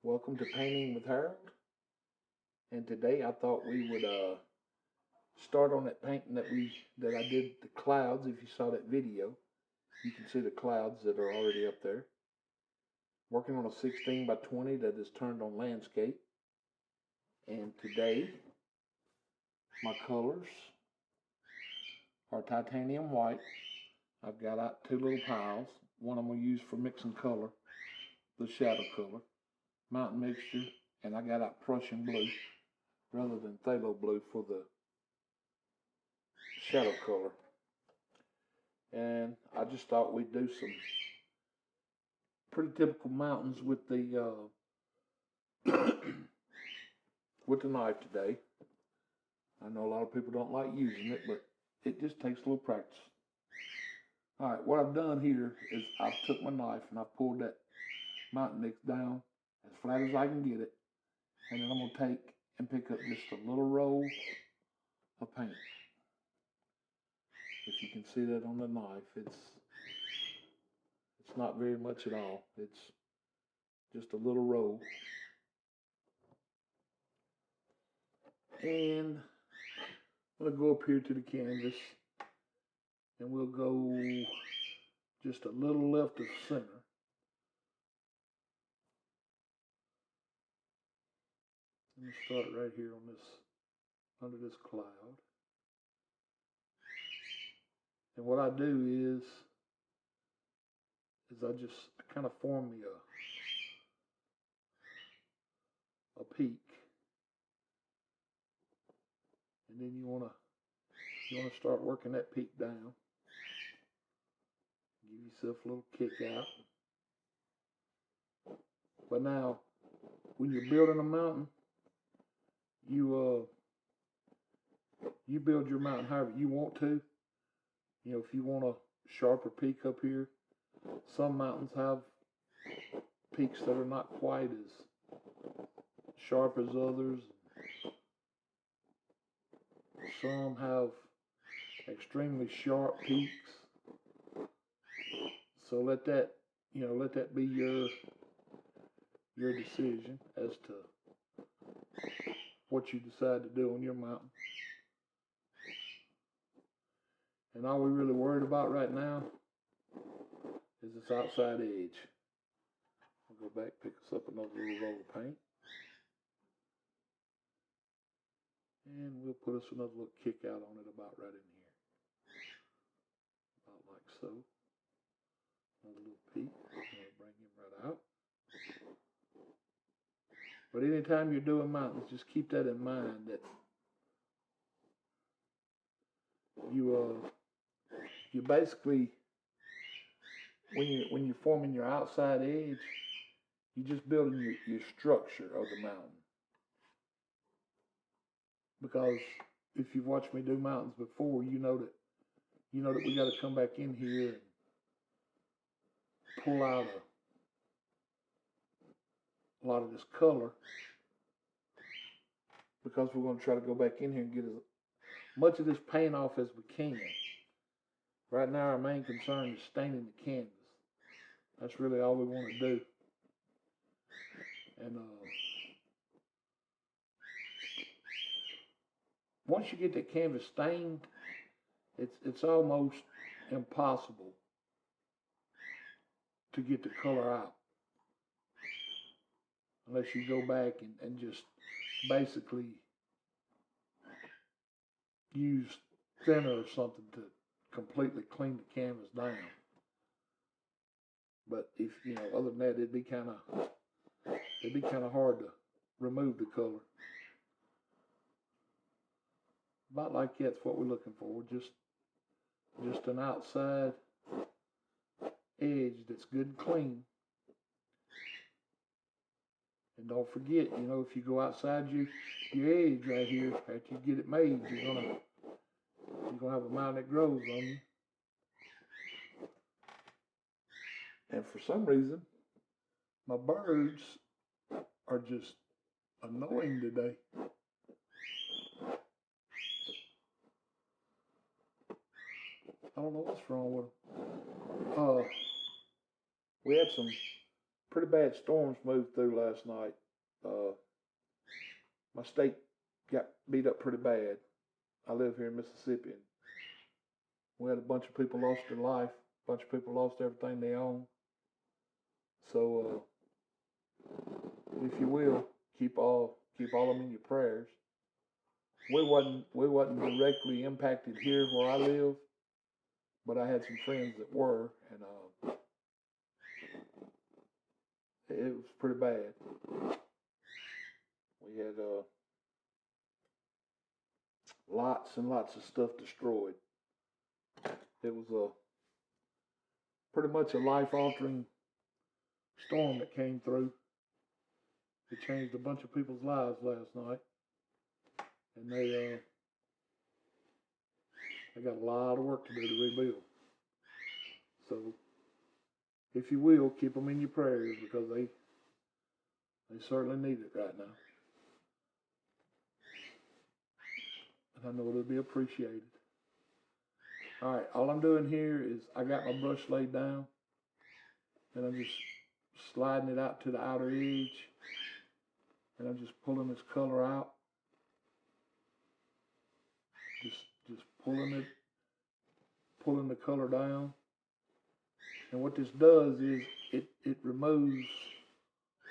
Welcome to Painting with Harold. And today I thought we would start on that painting that I did the clouds. If you saw that video, you can see the clouds that are already up there. Working on a 16 by 20 that is turned on landscape. And today my colors are titanium white. I've got out two little piles. One I'm going to use for mixing color, the shadow color, mountain mixture, and I got out Prussian blue rather than phthalo blue for the shadow color. And I just thought we'd do some pretty typical mountains with the with the knife today. I know a lot of people don't like using it, but it just takes a little practice. Alright, what I've done here is I've took my knife and I've pulled that mountain mix down as flat as I can get it. And then I'm going to take and pick up just a little roll of paint. If you can see that on the knife, it's not very much at all. It's just a little roll. And I'm going to go up here to the canvas and we'll go just a little left of center. I'm going to start right here on this, under this cloud. And what I do is I kind of form me a peak. And then you want to start working that peak down. Give yourself a little kick out. But now, when you're building a mountain, you build your mountain however you want to. You know, if you want a sharper peak up here, some mountains have peaks that are not quite as sharp as others. Some have extremely sharp peaks. So let that be your decision as to what you decide to do on your mountain. And all we're really worried about right now is this outside edge. I'll go back, pick us up another little roll of paint. And we'll put us another little kick out on it about right in here. About like so. Another little peak. I'll bring him right out. But anytime you're doing mountains, just keep that in mind that you basically, when you're forming your outside edge, you're just building your structure of the mountain. Because if you've watched me do mountains before, you know that we got to come back in here and pull out a lot of this color, because we're going to try to go back in here and get as much of this paint off as we can. Right now our main concern is staining the canvas. That's really all we want to do. And once you get that canvas stained, it's almost impossible to get the color out unless you go back and just basically use thinner or something to completely clean the canvas down. But if other than that, it'd be kind of hard to remove the color. About like that's what we're looking for. Just an outside edge that's good and clean. And don't forget, if you go outside your edge right here, after you get it made, you're gonna have a mountain that grows on you. And for some reason, my birds are just annoying today. I don't know what's wrong with them. We had some pretty bad storms moved through last night. My state got beat up pretty bad. I live here in Mississippi, and we had a bunch of people lost their life. A bunch of people lost everything they own. So, if you will, keep all of them in your prayers. We wasn't directly impacted here where I live, but I had some friends that were, and it was pretty bad. We had lots and lots of stuff destroyed. It was pretty much a life-altering storm that came through. It changed a bunch of people's lives last night, and they got a lot of work to do to rebuild. So, if you will, keep them in your prayers, because they certainly need it right now. And I know it'll be appreciated. All right, all I'm doing here is I got my brush laid down, and I'm just sliding it out to the outer edge, and I'm just pulling this color out. Just pulling the color down. And what this does is it removes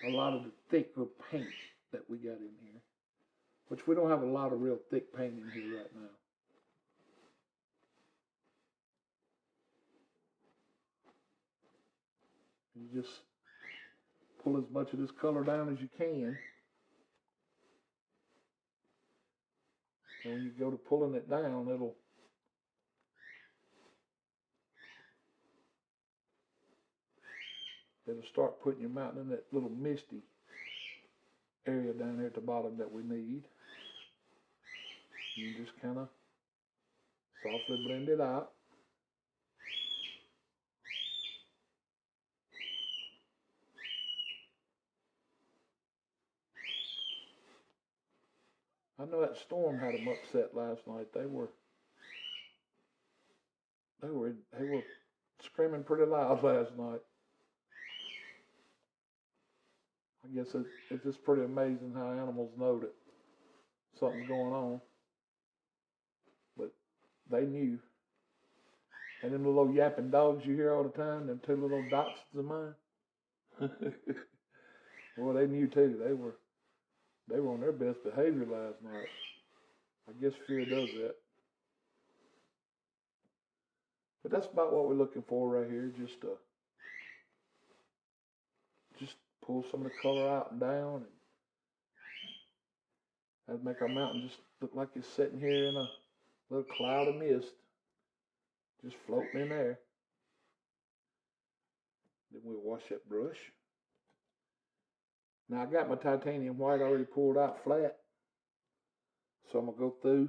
a lot of the thicker paint that we got in here, which we don't have a lot of real thick paint in here right now. You just pull as much of this color down as you can. And when you go to pulling it down, it'll start putting your mountain in that little misty area down there at the bottom that we need. You just kind of softly blend it out. I know that storm had them upset last night. They were screaming pretty loud last night. I guess it's just pretty amazing how animals know that something's going on. But they knew. And them little yapping dogs you hear all the time, them two little dachshunds of mine. Well, they knew too. They were on their best behavior last night. I guess fear does that. But that's about what we're looking for right here. Just pull some of the color out and down, and that'd make our mountain just look like it's sitting here in a little cloud of mist, just floating in there. Then we'll wash that brush. Now I got my titanium white already pulled out flat, so I'm gonna go through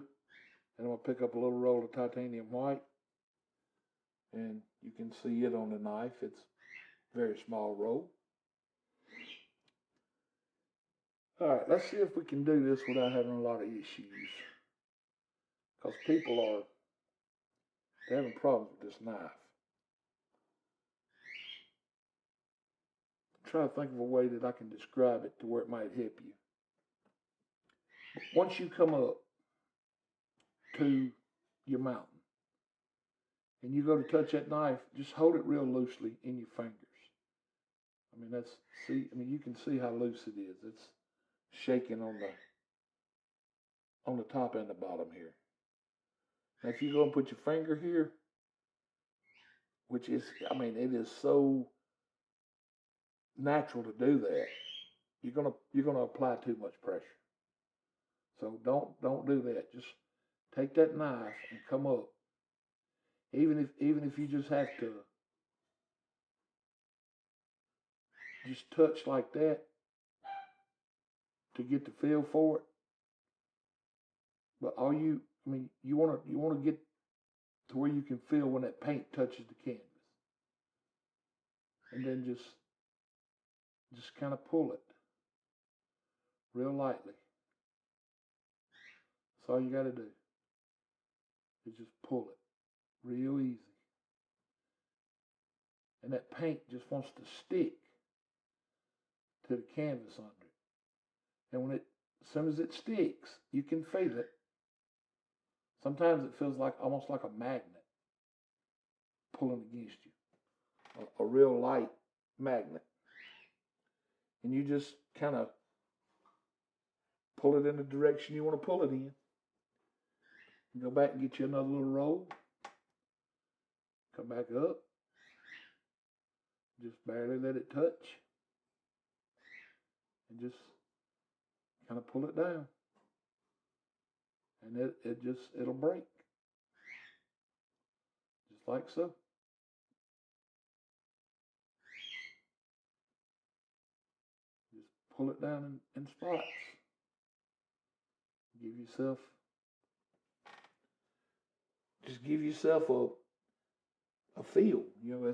and I'm gonna pick up a little roll of titanium white, and you can see it on the knife. It's a very small roll. All right, let's see if we can do this without having a lot of issues, because people they're having problems with this knife. Try to think of a way that I can describe it to where it might help you. Once you come up to your mountain and you go to touch that knife, just hold it real loosely in your fingers. I mean, you can see how loose it is. It's shaking on the top and the bottom here. Now, if you go and put your finger here, which is, it is so natural to do that, you're gonna apply too much pressure. So don't do that. Just take that knife and come up. Even if you just have to just touch like that to get the feel for it. But you want to get to where you can feel when that paint touches the canvas, and then just kind of pull it real lightly. That's all you got to do. Is just pull it real easy, and that paint just wants to stick to the canvas under it. And as soon as it sticks, you can feel it. Sometimes it feels like almost like a magnet pulling against you, a real light magnet. And you just kind of pull it in the direction you want to pull it in. You go back and get you another little roll. Come back up. Just barely let it touch. And just kind of pull it down. And it'll break. Just like so. Just pull it down in spots. Give yourself a feel, you know.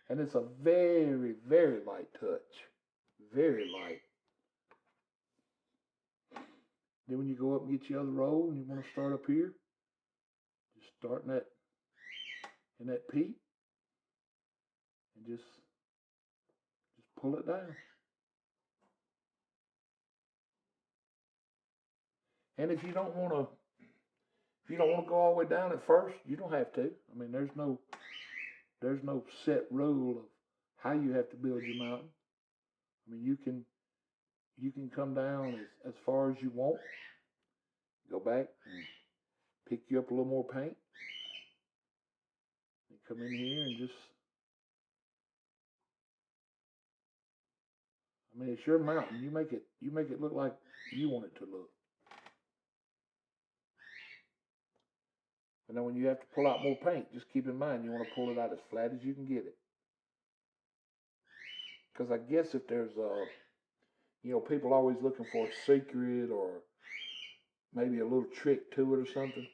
It's a very, very light touch, very light. Then when you go up and get your other roll and you want to start up here, just start in that peak and just pull it down. And if you don't want to go all the way down at first, you don't have to. I mean, there's no set rule of how you have to build your mountain. I mean, you can come down as far as you want. Go back and pick you up a little more paint. And come in here and just, I mean, it's your mountain. You make it look like you want it to look. And then when you have to pull out more paint, just keep in mind you want to pull it out as flat as you can get it. Because I guess if there's people always looking for a secret or maybe a little trick to it or something.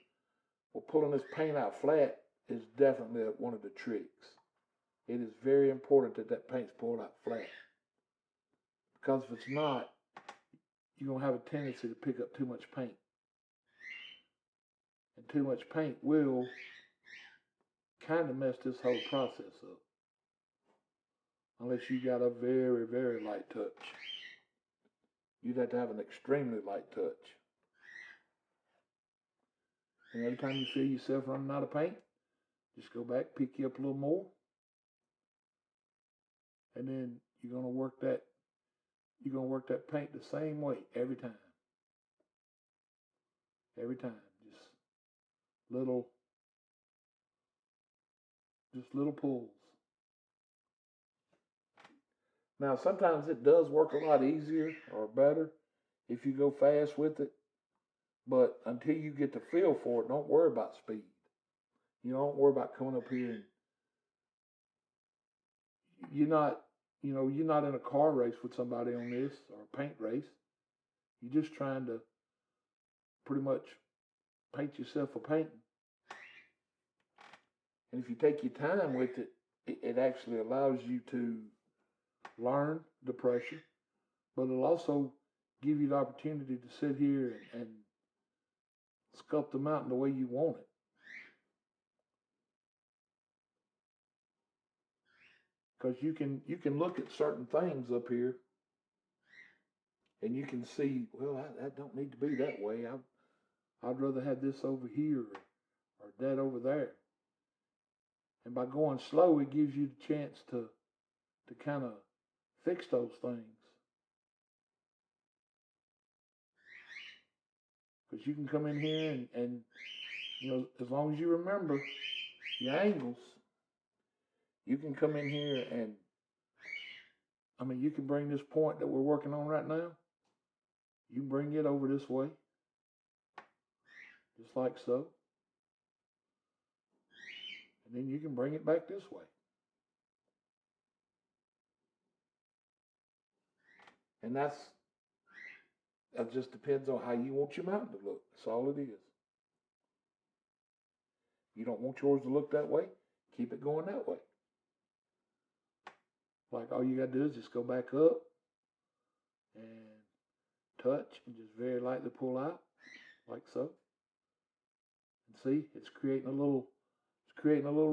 Well, pulling this paint out flat is definitely one of the tricks. It is very important that paint's pulled out flat. Because if it's not, you're going to have a tendency to pick up too much paint. And too much paint will kind of mess this whole process up. Unless you got a very, very light touch. You'd have to have an extremely light touch. And every time you feel yourself running out of paint, just go back, pick you up a little more. And then you're gonna work that paint the same way every time. Every time. Just little pulls. Now, sometimes it does work a lot easier or better if you go fast with it. But until you get the feel for it, don't worry about speed. You don't worry about coming up here and you're not in a car race with somebody on this or a paint race. You're just trying to pretty much paint yourself a painting. And if you take your time with it, it actually allows you to learn the pressure, but it'll also give you the opportunity to sit here and sculpt the mountain the way you want it. Because you can look at certain things up here and you can see, well, that don't need to be that way. I'd rather have this over here or that over there. And by going slow, it gives you the chance to kind of fix those things. Because you can come in here and as long as you remember your angles, you can come in here and, you can bring this point that we're working on right now, you bring it over this way, just like so. And then you can bring it back this way. And that just depends on how you want your mountain to look. That's all it is. You don't want yours to look that way, keep it going that way. Like all you got to do is just go back up and touch and just very lightly pull out, like so. And see, it's creating a little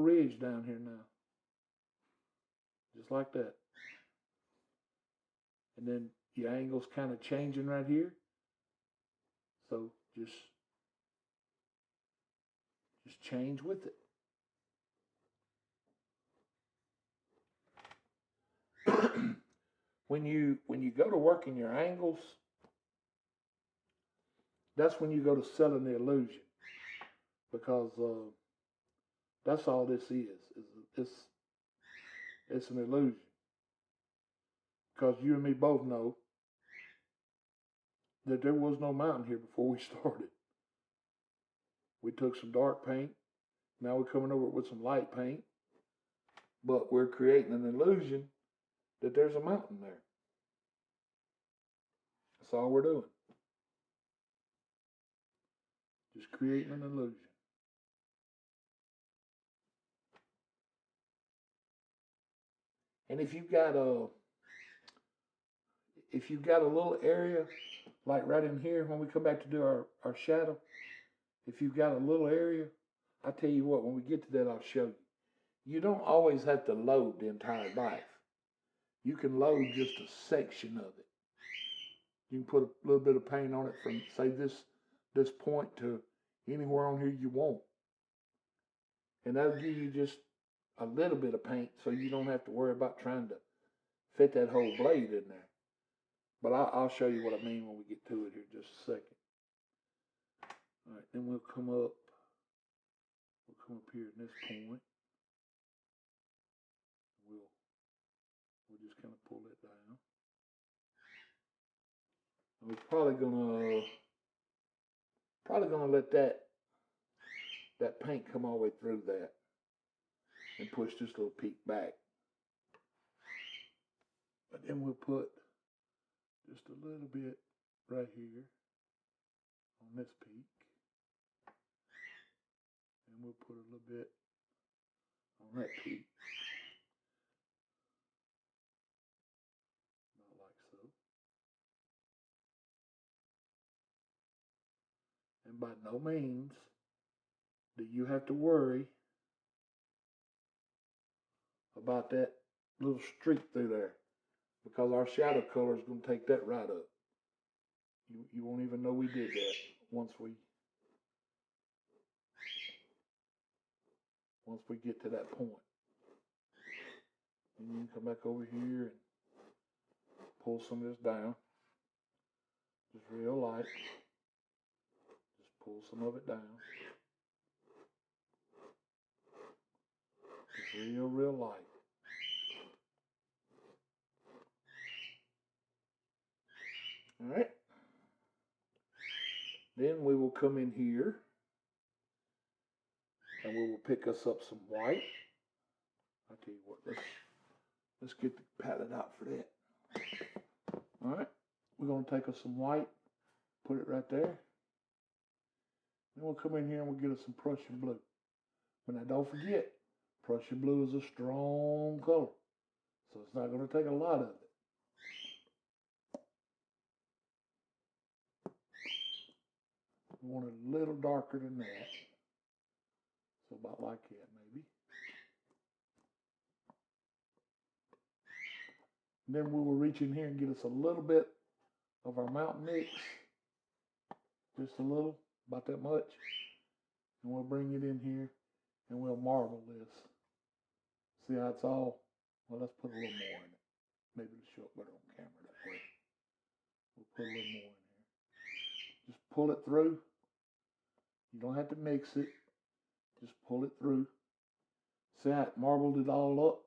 ridge down here now. Just like that. And then your angle's kind of changing right here. So just change with it. When you go to work in your angles, that's when you go to selling the illusion, because that's all this is. It's an illusion. Because you and me both know that there was no mountain here before we started. We took some dark paint. Now we're coming over with some light paint. But we're creating an illusion that there's a mountain there. That's all we're doing. Just creating an illusion. And if you've got a little area, like right in here, when we come back to do our shadow, if you've got a little area, I tell you what, when we get to that, I'll show you. You don't always have to load the entire knife. You can load just a section of it. You can put a little bit of paint on it from, say, this point to anywhere on here you want. And that'll give you just a little bit of paint, so you don't have to worry about trying to fit that whole blade in there. But I'll show you what I mean when we get to it here in just a second. All right, then we'll come up here at this point. We'll just kind of pull it down. And we're probably gonna let that paint come all the way through that and push this little peak back. But then we'll put just a little bit right here on this peak. And we'll put a little bit on that peak. Not like so. And by no means do you have to worry about that little streak through there, because our shadow color is going to take that right up. You won't even know we did that once we get to that point. And you can come back over here and pull some of this down. Just real light. Just pull some of it down. Just real light. All right. Then we will come in here and we will pick us up some white. I'll tell you what, let's get the palette out for that. All right, we're going to take us some white, put it right there. Then we'll come in here and we'll get us some Prussian blue. But now don't forget, Prussian blue is a strong color, so it's not going to take a lot of it. We want it a little darker than that. So about like that, maybe. And then we will reach in here and get us a little bit of our mountain mix. Just a little, about that much. And we'll bring it in here and we'll marble this. See how it's all? Well, let's put a little more in it. Maybe it'll show up better on camera that way. We'll put a little more in here. Just pull it through. You don't have to mix it. Just pull it through. See how it marbled it all up?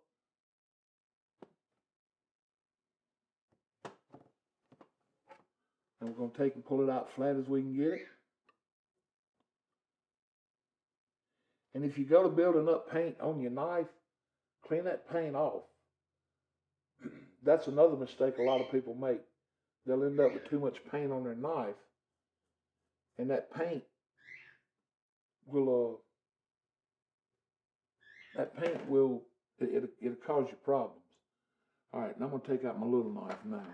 And we're going to take and pull it out flat as we can get it. And if you go to building up paint on your knife, clean that paint off. That's another mistake a lot of people make. They'll end up with too much paint on their knife, and that paint will it'll cause you problems. All right, and I'm going to take out my little knife now.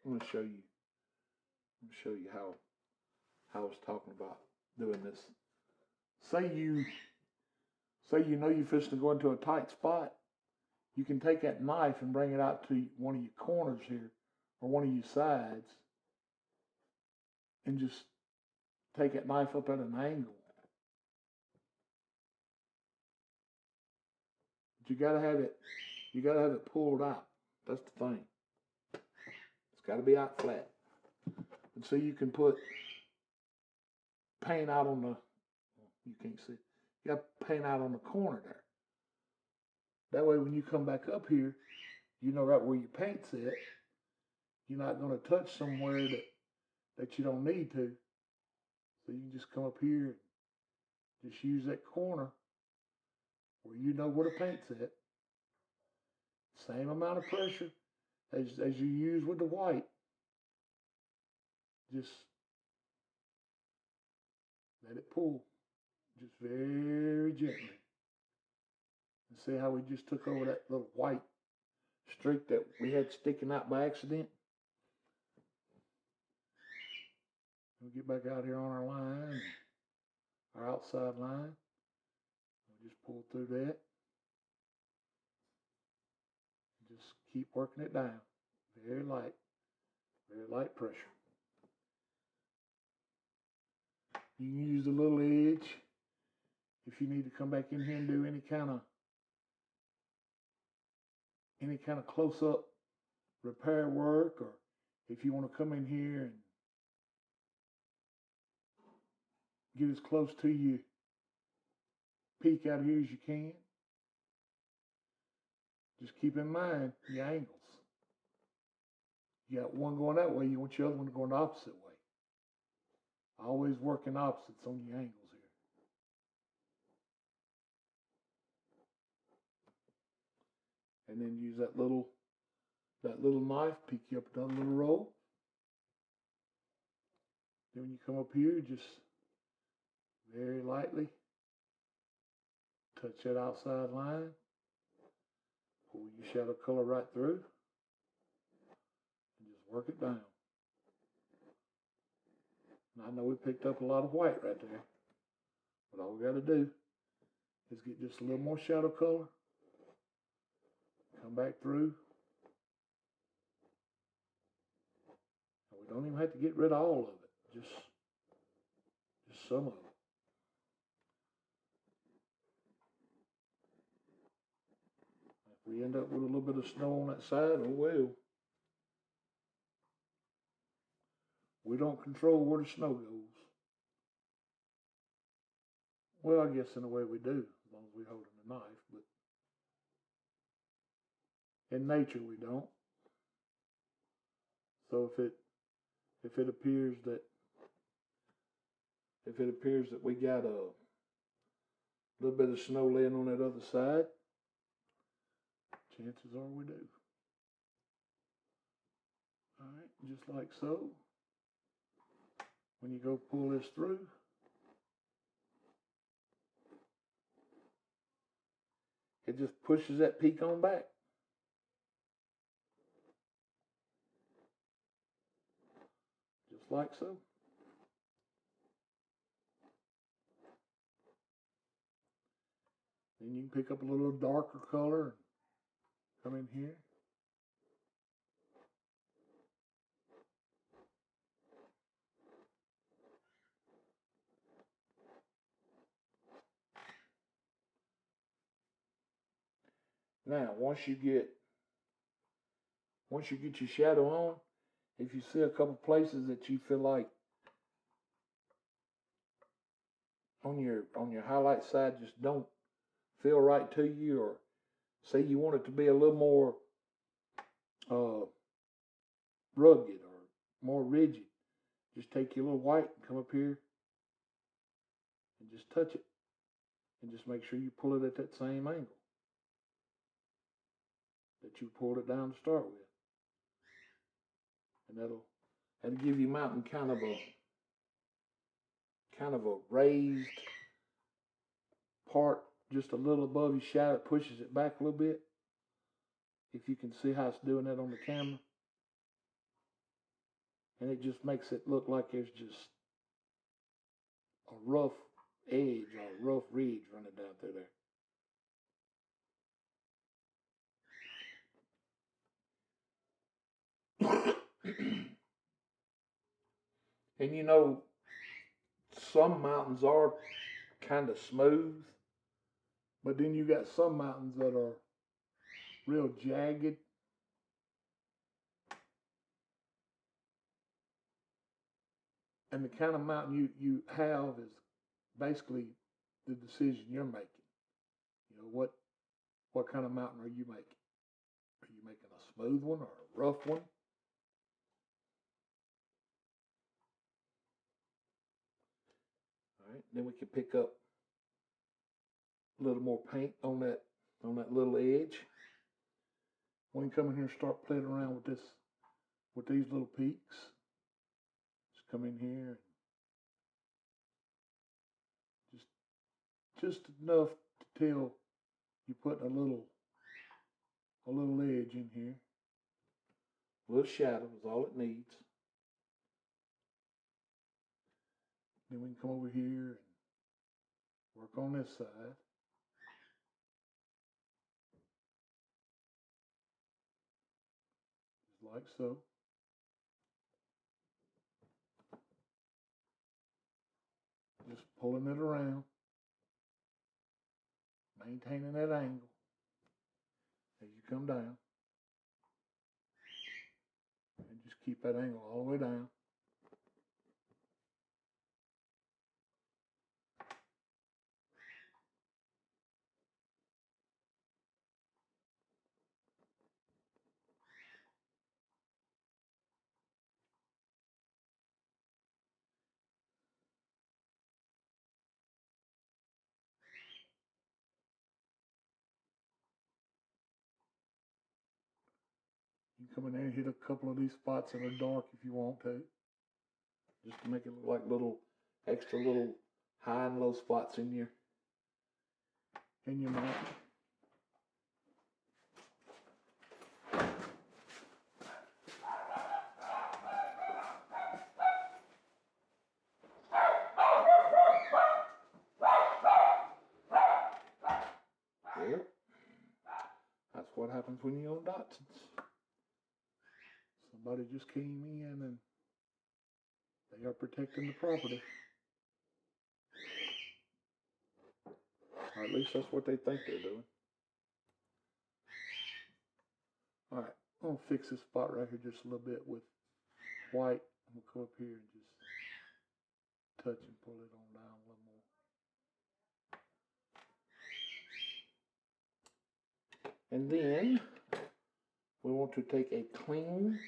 I'm going to show you. How I was talking about doing this. Say you know you're fixing to go into a tight spot. You can take that knife and bring it out to one of your corners here or one of your sides and just take that knife up at an angle. But you gotta have it pulled out. That's the thing. It's gotta be out flat. And so you can put paint out on the, you can't see, you got paint out on the corner there. That way when you come back up here, you know right where your paint's at. You're not gonna touch somewhere that you don't need to. So you can just come up here and just use that corner where you know where the paint's at. Same amount of pressure as you use with the white. Just let it pull, just very gently. And see how we just took over that little white streak that we had sticking out by accident? We'll get back out here on our line, our outside line. We'll just pull through that. Just keep working it down. Very light pressure. You can use the little edge if you need to come back in here and do any kind of close-up repair work, or if you want to come in here and get as close to your peak out here as you can. Just keep in mind your angles. You got one going that way, you want your other one to go in the opposite way. Always working opposites on your angles here. And then use that little knife, pick you up another little roll. Then when you come up here, just very lightly touch that outside line. Pull your shadow color right through. And just work it down. And I know we picked up a lot of white right there. But all we got to do is get just a little more shadow color. Come back through. And we don't even have to get rid of all of it. Just some of it. If we end up with a little bit of snow on that side, oh well. We don't control where the snow goes. Well, I guess in a way we do, as long as we're holding the knife, but in nature we don't. So if it appears that we got a little bit of snow laying on that other side, chances are we do. All right, just like so. When you go pull this through, it just pushes that peak on back. Just like so. Then you can pick up a little darker color and come in here. Now, once you get your shadow on, if you see a couple places that you feel like on your highlight side just don't feel right to you, or say you want it to be a little more rugged or more rigid, just take your little white and come up here and just touch it, and just make sure you pull it at that same angle that you pulled it down to start with. And that'll give you mounting kind of a raised part just a little above your shadow. It pushes it back a little bit. If you can see how it's doing that on the camera. And it just makes it look like there's just a rough edge or a rough ridge running down through there. And you know, some mountains are kind of smooth, but then you got some mountains that are real jagged. And the kind of mountain you have is basically the decision you're making. You know, what kind of mountain are you making? Are you making a smooth one or a rough one? All right, then we can pick up a little more paint on that little edge. We can come in here and start playing around with these little peaks. Just come in here and just enough to tell you put a little edge in here. A little shadow is all it needs. Then we can come over here and work on this side. Just like so. Just pulling it around, maintaining that angle as you come down. And just keep that angle all the way down. You can come in there and hit a couple of these spots that are dark if you want to. Just to make it look like little extra little high and low spots in your mountain. Yep. That's what happens when you own Datsuns. Somebody just came in and they are protecting the property. Or at least that's what they think they're doing. Alright, I'm going to fix this spot right here just a little bit with white. I'm going to come up here and just touch and pull it on down a little more. And then we want to take a clean,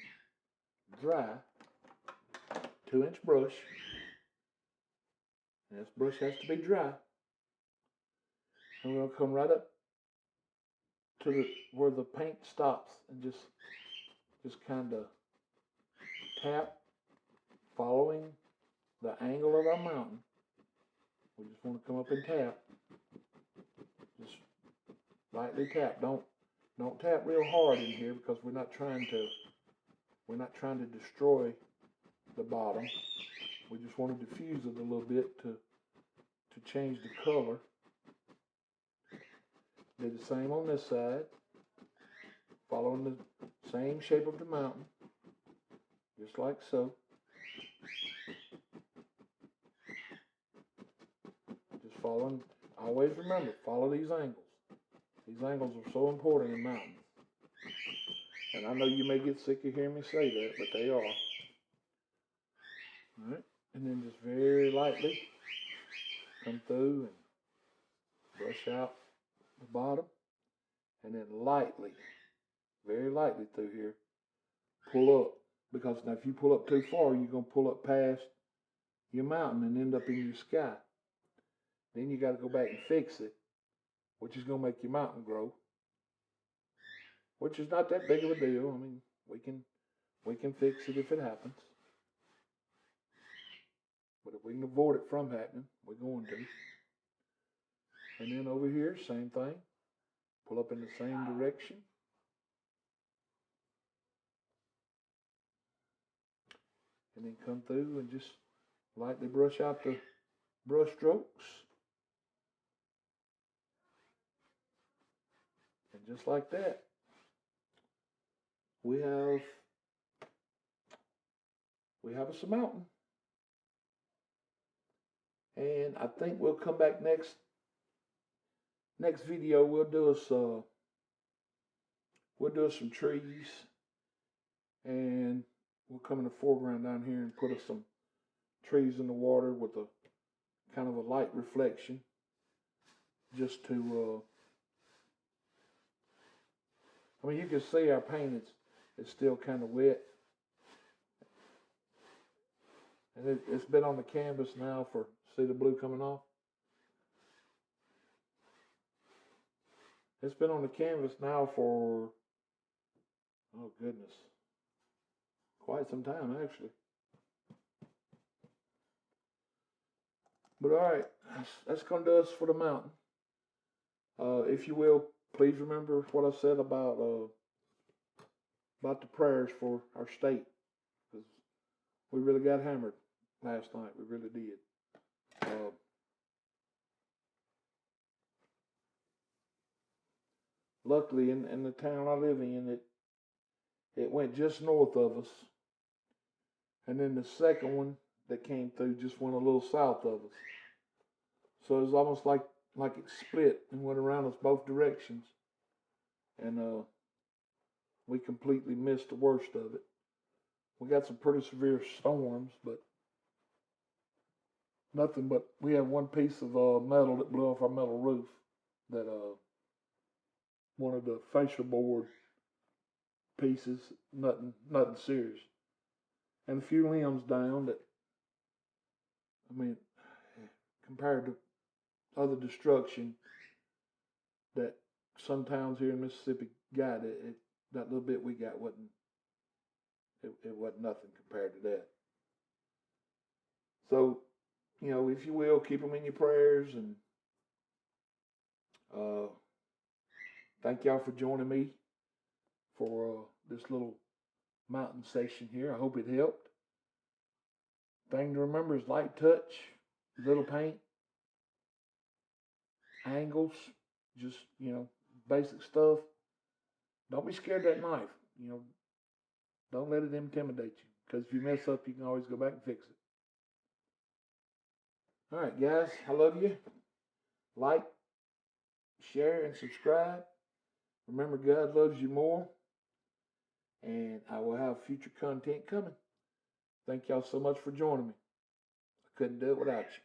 dry 2-inch brush. And this brush has to be dry. And we're going to come right up to where the paint stops and just kind of tap, following the angle of our mountain. We just want to come up and tap. Just lightly tap. Don't tap real hard in here because we're not trying to destroy the bottom. We just want to diffuse it a little bit to change the color. Do the same on this side, following the same shape of the mountain, just like so. Just following, always remember, follow these angles. These angles are so important in mountains. And I know you may get sick of hearing me say that, but they are. Alright, and then just very lightly come through and brush out the bottom, and then lightly, very lightly through here, pull up, because now if you pull up too far, you're going to pull up past your mountain and end up in your sky. Then you got to go back and fix it, which is going to make your mountain grow, which is not that big of a deal. I mean, we can fix it if it happens. But if we can avoid it from happening, we're going to. And then over here, same thing. Pull up in the same direction. And then come through and just lightly brush out the brush strokes. And just like that, we have us a mountain. And I think we'll come back next video. We'll do some trees, and we'll come in the foreground down here and put us some trees in the water with a kind of a light reflection, just to I mean, you can see our paint is still kind of wet, and it's been on the canvas now for, see the blue coming off? It's been on the canvas now for, oh goodness, quite some time actually. But all right, that's going to do us for the mountain. If you will, please remember what I said about the prayers for our state, because we really got hammered last night. We really did. Luckily, in the town I live in, it went just north of us, and then the second one that came through just went a little south of us. So it was almost like it split and went around us both directions, and we completely missed the worst of it. We got some pretty severe storms, but nothing but, we had one piece of metal that blew off our metal roof, that one of the fascia board pieces, nothing serious. And a few limbs down that, I mean, compared to other destruction that some towns here in Mississippi got, that little bit we got wasn't nothing compared to that. So, you know, if you will, keep them in your prayers, and thank y'all for joining me for this little mountain section here. I hope it helped. Thing to remember is light touch, little paint, angles, just, you know, basic stuff. Don't be scared of that knife. You know, don't let it intimidate you, because if you mess up, you can always go back and fix it. All right, guys, I love you. Like, share, and subscribe. Remember, God loves you more, and I will have future content coming. Thank y'all so much for joining me. I couldn't do it without you.